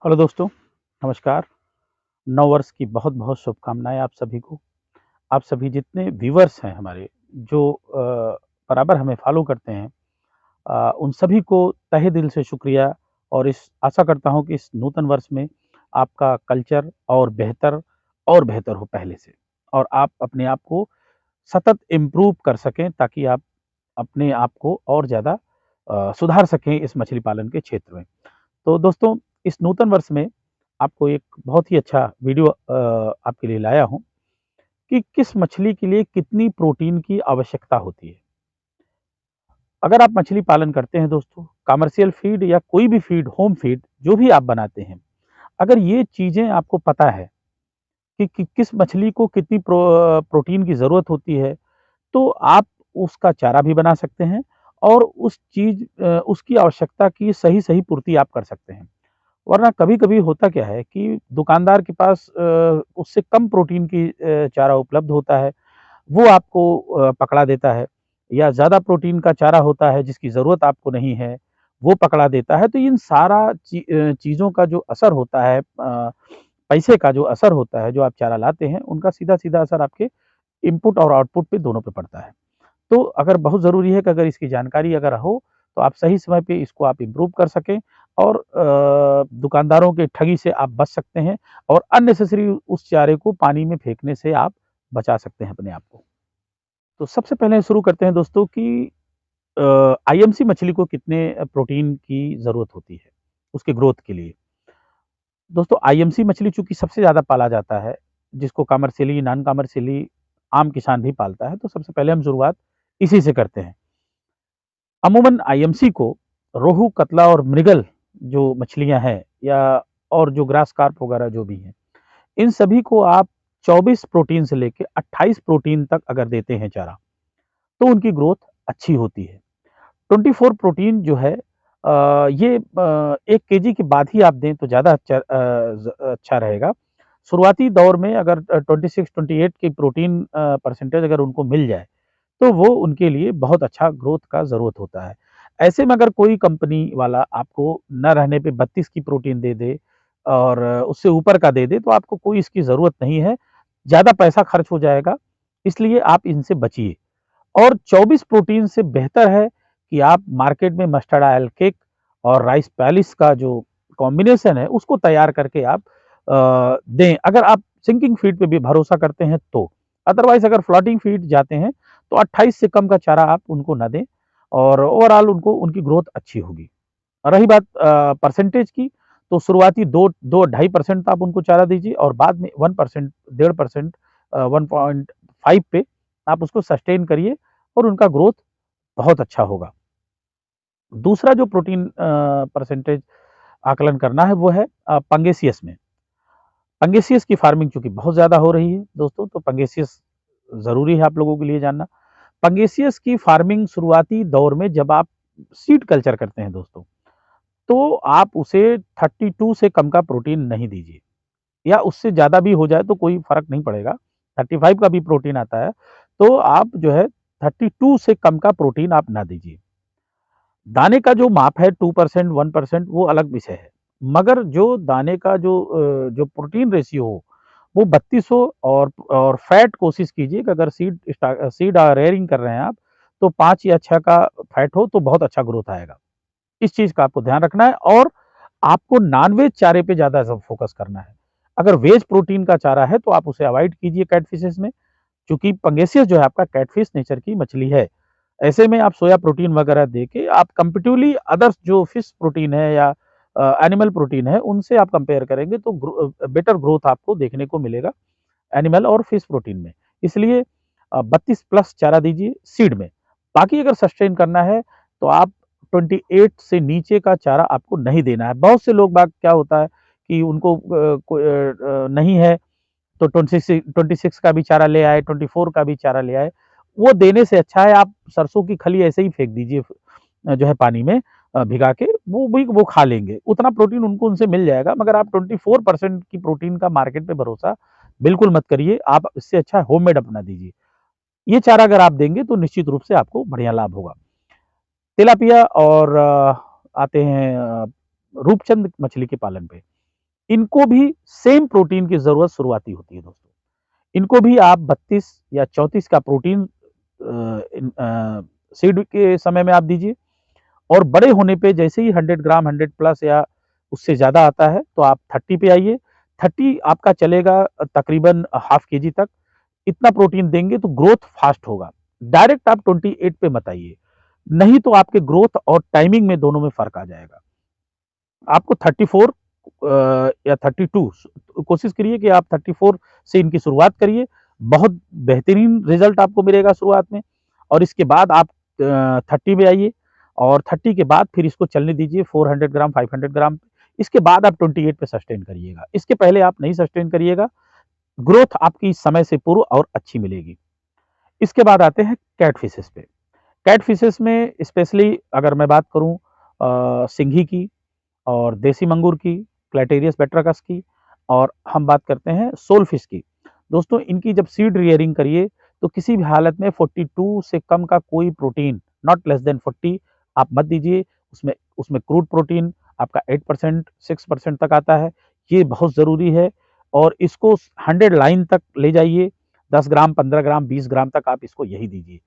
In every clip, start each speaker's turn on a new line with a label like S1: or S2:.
S1: Hello दोस्तों, नमस्कार। नव वर्ष की बहुत-बहुत शुभकामनाएँ आप सभी को। आप सभी जितने व्यूअर्स हैं हमारे जो बराबर हमें फ़ॉलो करते हैं उन सभी को तहे दिल से शुक्रिया और इस आशा करता हूँ कि इस नूतन वर्ष में आपका कल्चर और बेहतर हो पहले से और आप अपने आप को सतत इम्प्रूव कर सकें ताकि आप अपने आप को और ज़्यादा सुधार सकें इस मछली पालन के क्षेत्र में। तो दोस्तों, इस नूतन वर्ष में आपको एक बहुत ही अच्छा वीडियो आपके लिए लाया हूँ कि किस मछली के लिए कितनी प्रोटीन की आवश्यकता होती है। अगर आप मछली पालन करते हैं दोस्तों, कमर्शियल फ़ीड या कोई भी फ़ीड, होम फ़ीड जो भी आप बनाते हैं, अगर ये चीज़ें आपको पता है कि किस मछली को कितनी प्रोटीन की ज़रूरत होती है, तो आप उसका चारा भी बना सकते हैं और उसकी आवश्यकता की सही-सही पूर्ति आप कर सकते हैं। वरना कभी-कभी होता क्या है कि दुकानदार के पास उससे कम प्रोटीन की चारा उपलब्ध होता है, वो आपको पकड़ा देता है या ज़्यादा प्रोटीन का चारा होता है जिसकी ज़रूरत आपको नहीं है, वो पकड़ा देता है। तो इन सारा चीज़ों का जो असर होता है पैसे का जो असर होता है, जो आप चारा लाते हैं, उनका सीधा-सीधा असर आपके इनपुट और आउटपुट पे दोनों पे पड़ता है। तो अगर बहुत ज़रूरी है कि अगर इसकी जानकारी अगर हो, तो आप सही समय पे इसको आप इम्प्रूव कर सकें और दुकानदारों के ठगी से आप बच सकते हैं और अननेसेसरी उस चारे को पानी में फेंकने से आप बचा सकते हैं अपने आप को। तो सबसे पहले शुरू करते हैं दोस्तों कि आईएमसी मछली को कितने प्रोटीन की ज़रूरत होती है, उसके ग्रोथ के लिए। दोस्तों आईएमसी मछली चूँकि सबसे ज़्यादा पाला जाता है, जिसको कमर्शियली, नॉन कमर्शियली आम किसान भी पालता है, तो सबसे पहले हम शुरुआत इसी से करते हैं। अमूमन आईएमसी को रोहू, कतला और मृगल जो मछलियाँ हैं या और जो ग्रास कार्प वगैरह जो भी हैं, इन सभी को आप 24 प्रोटीन से लेके 28 प्रोटीन तक अगर देते हैं चारा, तो उनकी ग्रोथ अच्छी होती है। 24 प्रोटीन जो है ये 1 केजी के बाद ही आप दें तो ज़्यादा अच्छा रहेगा। शुरुआती दौर में अगर 26-28 की प्रोटीन परसेंटेज अगर उनको मिल जाए, तो वो उनके लिए बहुत अच्छा ग्रोथ का ज़रूरत होता है। ऐसे में अगर कोई कंपनी वाला आपको ना रहने पे 32 की प्रोटीन दे दे और उससे ऊपर का दे दे, तो आपको कोई इसकी ज़रूरत नहीं है। ज़्यादा पैसा खर्च हो जाएगा, इसलिए आप इनसे बचिए। और 24 प्रोटीन से बेहतर है कि आप मार्केट में मस्टर्ड ऑयल केक और राइस पैलिस का जो कॉम्बिनेशन है, उसको तैयार करके आप दें। अगर आप सिंकिंग फीड पे भी भरोसा करते हैं तो। अदरवाइज़ अगर फ्लोटिंग फीड जाते हैं, तो 28 से कम का चारा आप उनको ना दें और ओवरऑल उनको उनकी ग्रोथ अच्छी होगी। रही बात परसेंटेज की, तो शुरुआती 2 ढाई परसेंट आप उनको चारा दीजिए और बाद में 1% 1.5% 1.5 पे आप उसको सस्टेन करिए और उनका ग्रोथ बहुत अच्छा होगा। दूसरा जो प्रोटीन परसेंटेज आकलन करना है वो है पंगेसियस में। पंगेसियस की फार्मिंग चूँकि बहुत ज़्यादा हो रही है दोस्तों, तो पंगेसियस ज़रूरी है आप लोगों के लिए जानना। पंगेसियस की फार्मिंग शुरुआती दौर में जब आप सीड कल्चर करते हैं दोस्तों, तो आप उसे 32 से कम का प्रोटीन नहीं दीजिए या उससे ज़्यादा भी हो जाए तो कोई फ़र्क नहीं पड़ेगा। 35 का भी प्रोटीन आता है, तो आप जो है 32 से कम का प्रोटीन आप ना दीजिए। दाने का जो माप है 2% 1% वो अलग विषय है। मगर जो दाने का जो प्रोटीन रेशियो हो, वो 32 हो और फैट कोशिश कीजिए कि अगर सीड रेयरिंग कर रहे हैं आप, तो 5 या 6 का फैट हो तो बहुत अच्छा ग्रोथ आएगा। इस चीज़ का आपको ध्यान रखना है और आपको नॉन-वेज चारे पे ज़्यादा फ़ोकस करना है। अगर वेज प्रोटीन का चारा है तो आप उसे अवॉइड कीजिए कैटफ़िशेज़ में, क्योंकि पंगेसियस जो है आपका कैटफ़िश नेचर की मछली है। ऐसे में आप सोया प्रोटीन वगैरह दे के आप कंपैरेटिवली अदर्स जो फिश प्रोटीन है या एनिमल प्रोटीन है, उनसे आप कंपेयर करेंगे तो बेटर ग्रोथ आपको देखने को मिलेगा एनिमल और फिश प्रोटीन में। इसलिए 32 प्लस चारा दीजिए सीड में। बाकी अगर सस्टेन करना है तो आप 28 से नीचे का चारा आपको नहीं देना है। बहुत से लोग बाग क्या होता है कि उनको नहीं है तो 26 का भी चारा ले आए, 24 का भी चारा ले आए। वो देने से अच्छा है आप सरसों की खली ऐसे ही फेंक दीजिए जो है पानी में भिगा के, वो खा लेंगे। उतना प्रोटीन उनको उनसे मिल जाएगा, मगर आप 24% की प्रोटीन का मार्केट पे भरोसा बिल्कुल मत करिए। आप इससे अच्छा होममेड अपना दीजिए। ये चारा अगर आप देंगे तो निश्चित रूप से आपको बढ़िया लाभ होगा। तिलापिया और आते हैं रूपचंद मछली के पालन पे। इनको भी सेम प्रोटीन की ज़रूरत शुरुआती होती है दोस्तों। इनको भी आप 32 या 34 का प्रोटीन सीड के समय में आप दीजिए, और बड़े होने पे जैसे ही 100 ग्राम 100 प्लस या उससे ज़्यादा आता है तो आप 30 पे आइए। 30 आपका चलेगा तकरीबन हाफ केजी तक। इतना प्रोटीन देंगे तो ग्रोथ फास्ट होगा। डायरेक्ट आप 28 पे मत आइए, नहीं तो आपके ग्रोथ और टाइमिंग में दोनों में फ़र्क आ जाएगा। आपको 34 या 32 कोशिश करिए कि आप 34 से इनकी शुरुआत करिए। बहुत बेहतरीन रिज़ल्ट आपको मिलेगा शुरुआत में, और इसके बाद आप 30 पे आइए, और 30 के बाद फिर इसको चलने दीजिए 400 ग्राम, 500 ग्राम। इसके बाद आप 28 पे सस्टेन करिएगा। इसके पहले आप नहीं सस्टेन करिएगा, ग्रोथ आपकी समय से पूर्व और अच्छी मिलेगी। इसके बाद आते हैं कैट फिशेज़ पे। कैट फिशेज़ में स्पेशली अगर मैं बात करूँ सिंघी की और देसी मंगूर की, क्लैटेरियस बेट्राकस की, और हम बात करते हैं सोल फिश की। दोस्तों इनकी जब सीड रियरिंग करिए तो किसी भी हालत में 42 से कम का कोई प्रोटीन, नॉट लेस देन 40, आप मत दीजिए। उसमें उसमें क्रूड प्रोटीन आपका 8% 6% तक आता है, ये बहुत ज़रूरी है। और इसको 100 लाइन तक ले जाइए, 10 ग्राम, 15 ग्राम, 20 ग्राम तक आप इसको यही दीजिए।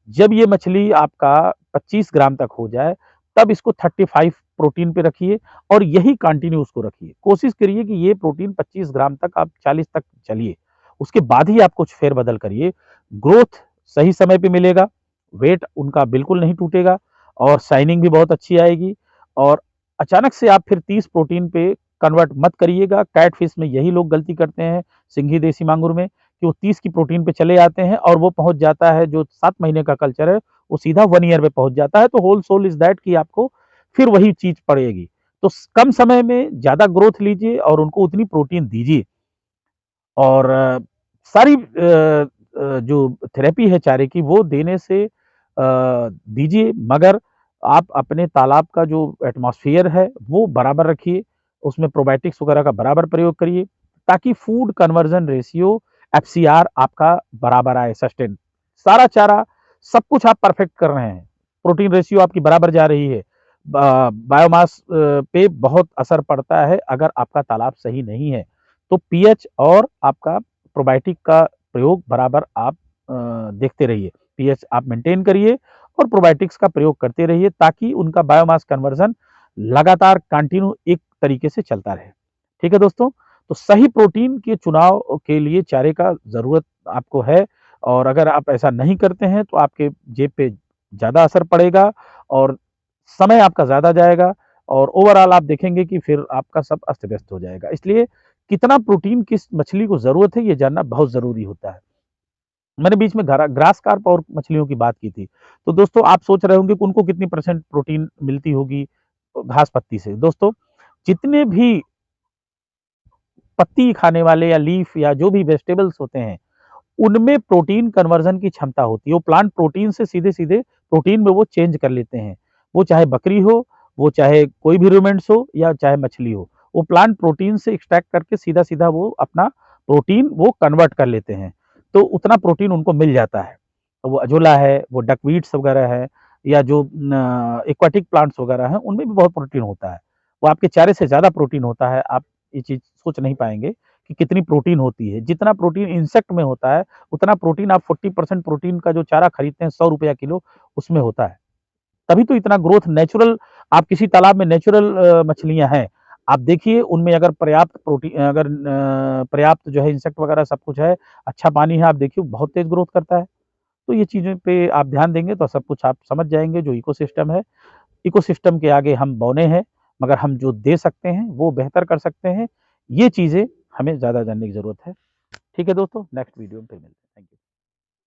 S1: जब ये मछली आपका 25 ग्राम तक हो जाए, तब इसको 35 प्रोटीन पे रखिए, और यही कंटिन्यू उसको रखिए। कोशिश करिए कि ये प्रोटीन 25 ग्राम तक, आप 40 तक चलिए, उसके बाद ही आप कुछ फेर-बदल करिए। ग्रोथ सही समय पे मिलेगा, वेट उनका बिल्कुल नहीं टूटेगा, और शाइनिंग भी बहुत अच्छी आएगी। और अचानक से आप फिर 30 प्रोटीन पे कन्वर्ट मत करिएगा। कैट फिश में यही लोग गलती करते हैं, सिंघी, देसी मांगुर में, कि वो 30 की प्रोटीन पे चले जाते हैं और वो पहुँच जाता है, जो 7 महीने का कल्चर है, वो सीधा 1 ईयर पे पहुँच जाता है। तो होल सोल इज़ दैट कि आपको फिर वही चीज़ पड़ेगी। तो कम समय में ज़्यादा ग्रोथ लीजिए और उनको उतनी प्रोटीन दीजिए। और सारी जो थेरेपी है चारे की वो देने से दीजिए, मगर आप अपने तालाब का जो एटमॉस्फेयर है वो बराबर रखिए, उसमें प्रोबायोटिक्स वगैरह का बराबर प्रयोग करिए, ताकि फूड कन्वर्जन रेशियो एफसीआर आपका बराबर आए, सस्टेन। सारा चारा सब कुछ आप परफेक्ट कर रहे हैं, प्रोटीन रेशियो आपकी बराबर जा रही है। बायोमास पे बहुत असर पड़ता है अगर आपका तालाब सही नहीं है। तो पीएच और आपका प्रोबायोटिक का प्रयोग बराबर आप देखते रहिए। पीएच आप मेंटेन करिए और प्रोबायोटिक्स का प्रयोग करते रहिए, ताकि उनका बायोमास कन्वर्जन लगातार कंटिन्यू एक तरीके से चलता रहे। ठीक है दोस्तों? तो सही प्रोटीन के चुनाव के लिए चारे का ज़रूरत आपको है, और अगर आप ऐसा नहीं करते हैं तो आपके जेब पे ज़्यादा असर पड़ेगा, और समय आपका ज़्यादा जाएगा, और ओवरऑल आप देखेंगे कि फिर आपका सब अस्त-व्यस्त हो जाएगा। इसलिए कितना प्रोटीन किस मछली को ज़रूरत है, ये जानना बहुत ज़रूरी होता है। मैंने बीच में ग्रास कार्प और मछलियों की बात की थी। तो दोस्तों आप सोच रहे होंगे कि उनको कितनी परसेंट प्रोटीन मिलती होगी घास पत्ती से। दोस्तों जितने भी पत्ती खाने वाले या लीफ या जो भी वेजिटेबल्स होते हैं, उनमें प्रोटीन कन्वर्जन की क्षमता होती है। वो प्लांट प्रोटीन से सीधे-सीधे प्रोटीन में वो चेंज कर लेते हैं। वो चाहे बकरी हो, वो चाहे कोई भी रूमेंट्स हो, या चाहे मछली हो। वो प्लांट प्रोटीन से एक्सट्रैक्ट करके सीधा-सीधा वो अपना प्रोटीन वो कन्वर्ट कर लेते हैं। तो उतना प्रोटीन उनको मिल जाता है। वो अजोला है, वो डकवीट्स वगैरह है, या जो एक्वाटिक प्लांट्स वगैरह हैं, उनमें भी बहुत प्रोटीन होता है। वो आपके चारे से ज़्यादा प्रोटीन होता है। आप ये चीज़ सोच नहीं पाएँगे कि कितनी प्रोटीन होती है। जितना प्रोटीन इंसेक्ट में होता है, उतना प्रोटीन आप 40% प्रोटीन का जो चारा खरीदते हैं ₹100 किलो, उसमें होता है। तभी तो इतना ग्रोथ नेचुरल, आप किसी तालाब में नेचुरल मछलियाँ हैं, आप देखिए उनमें अगर पर्याप्त जो है इंसेक्ट वगैरह सब कुछ है, अच्छा पानी है, आप देखिए बहुत तेज़ ग्रोथ करता है। तो ये चीज़ें पे आप ध्यान देंगे तो सब कुछ आप समझ जाएँगे जो इकोसिस्टम है। इकोसिस्टम के आगे हम बौने हैं, मगर हम जो दे सकते हैं, वो बेहतर कर सकते हैं। ये चीज़ें हमें ज़्यादा जानने की ज़रूरत है। ठीक है दोस्तों, नेक्स्ट वीडियो में फिर मिलते हैं। Thank you.